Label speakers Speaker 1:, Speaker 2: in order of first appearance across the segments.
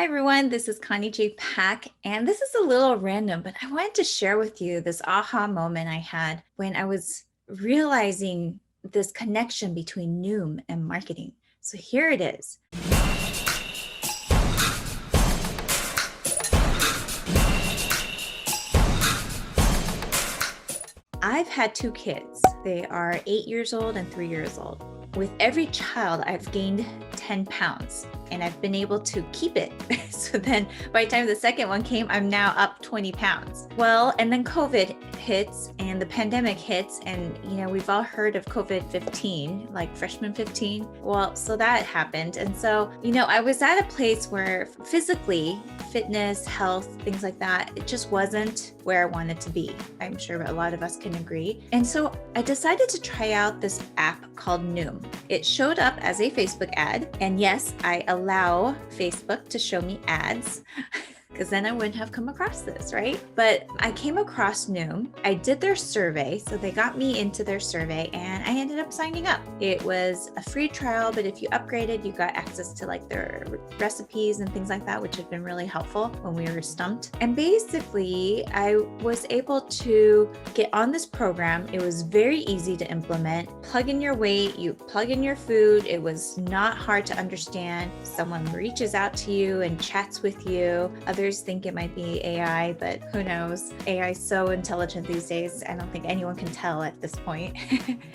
Speaker 1: Hi, everyone. This is Connie J. Pack, and this is a little random, but I wanted to share with you this aha moment I had when I was realizing this connection between Noom and marketing. So here it is. I've had two kids. They are 8 years old and 3 years old. With every child, I've gained 10 pounds and I've been able to keep it. So then by the time the second one came, I'm now up 20 pounds. Well, and then COVID hits and the pandemic hits, and we've all heard of COVID-15, like freshman 15. Well, so that happened. And so, I was at a place where physically, fitness, health, things like that, it just wasn't where I wanted to be. I'm sure a lot of us can agree. And so I decided to try out this app called Noom. It showed up as a Facebook ad. And yes, I allow Facebook to show me ads because then I wouldn't have come across this, right? But I came across Noom. I did their survey. So they got me into their survey and I ended up signing up. It was a free trial, but if you upgraded, you got access to like their recipes and things like that, which have been really helpful when we were stumped. And basically, I was able to get on this program. It was very easy to implement. Plug in your weight, you plug in your food. It was not hard to understand. Someone reaches out to you and chats with you. Others think it might be AI, but who knows? AI is so intelligent these days. I don't think anyone can tell at this point.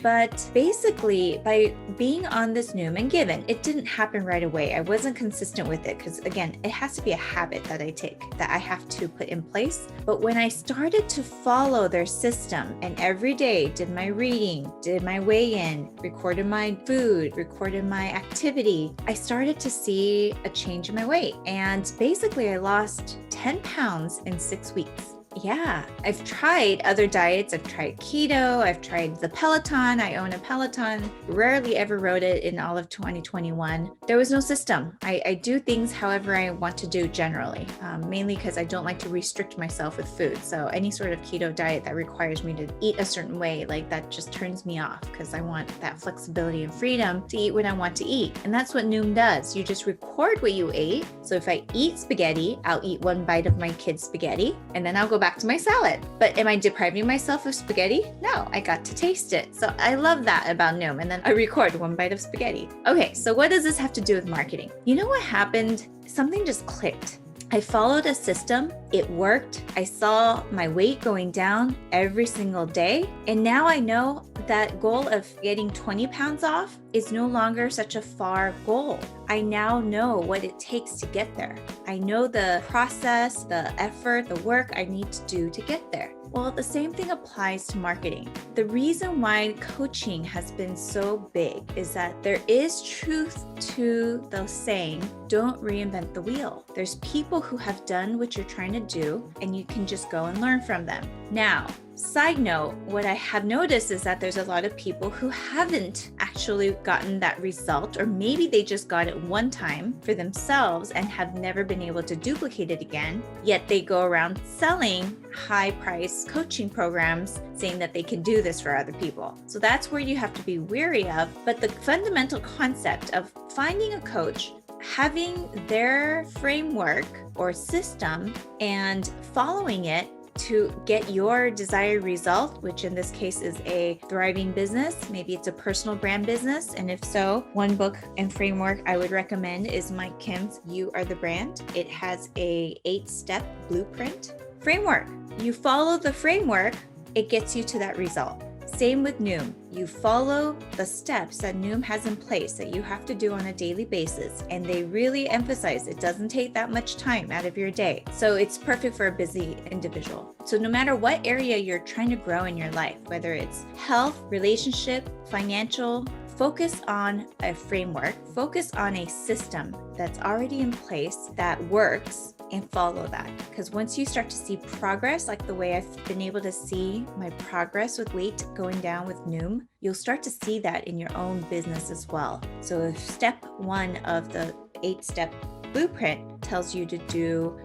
Speaker 1: But basically, by being on this Noom, and given it didn't happen right away, I wasn't consistent with it because, again, it has to be a habit that I take, that I have to put in place. But when I started to follow their system and every day did my reading, did my weigh-in, recorded my food, recorded my activity, I started to see a change in my weight. And basically, I lost 10 pounds in 6 weeks. Yeah, I've tried other diets. I've tried keto. I've tried the Peloton. I own a Peloton. Rarely ever rode it in all of 2021. There was no system. I do things however I want to do generally, mainly because I don't like to restrict myself with food. So any sort of keto diet that requires me to eat a certain way, like that just turns me off because I want that flexibility and freedom to eat what I want to eat. And that's what Noom does. You just record what you ate. So if I eat spaghetti, I'll eat one bite of my kid's spaghetti and then I'll go back to my salad. But am I depriving myself of spaghetti? No, I got to taste it. So I love that about Noom. And then I record one bite of spaghetti. Okay, so what does this have to do with marketing? You know what happened? Something just clicked. I followed a system. It worked. I saw my weight going down every single day. And now I know that goal of getting 20 pounds off is no longer such a far goal. I now know what it takes to get there. I know the process, the effort, the work I need to do to get there. Well, the same thing applies to marketing. The reason why coaching has been so big is that there is truth to the saying, don't reinvent the wheel. There's people who have done what you're trying to do, and you can just go and learn from them. Now, side note, what I have noticed is that there's a lot of people who haven't actually gotten that result, or maybe they just got it one time for themselves and have never been able to duplicate it again, yet they go around selling high-priced coaching programs saying that they can do this for other people. So that's where you have to be wary of. But the fundamental concept of finding a coach, having their framework or system and following it to get your desired result, which in this case is a thriving business. Maybe it's a personal brand business. And if so, one book and framework I would recommend is Mike Kim's You Are the Brand. It has a 8-step blueprint framework. You follow the framework, it gets you to that result. Same with Noom. You follow the steps that Noom has in place that you have to do on a daily basis. And they really emphasize it doesn't take that much time out of your day. So it's perfect for a busy individual. So no matter what area you're trying to grow in your life, whether it's health, relationship, financial, focus on a framework, focus on a system that's already in place that works, and follow that. Because once you start to see progress, like the way I've been able to see my progress with weight going down with Noom, you'll start to see that in your own business as well. So if step one of the 8-step blueprint tells you to do,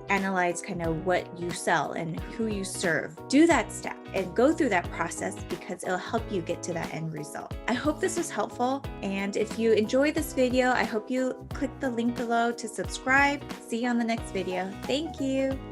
Speaker 1: analyze kind of what you sell and who you serve. Do that step and go through that process because it'll help you get to that end result. I hope this was helpful. And if you enjoyed this video, I hope you click the link below to subscribe. See you on the next video. Thank you.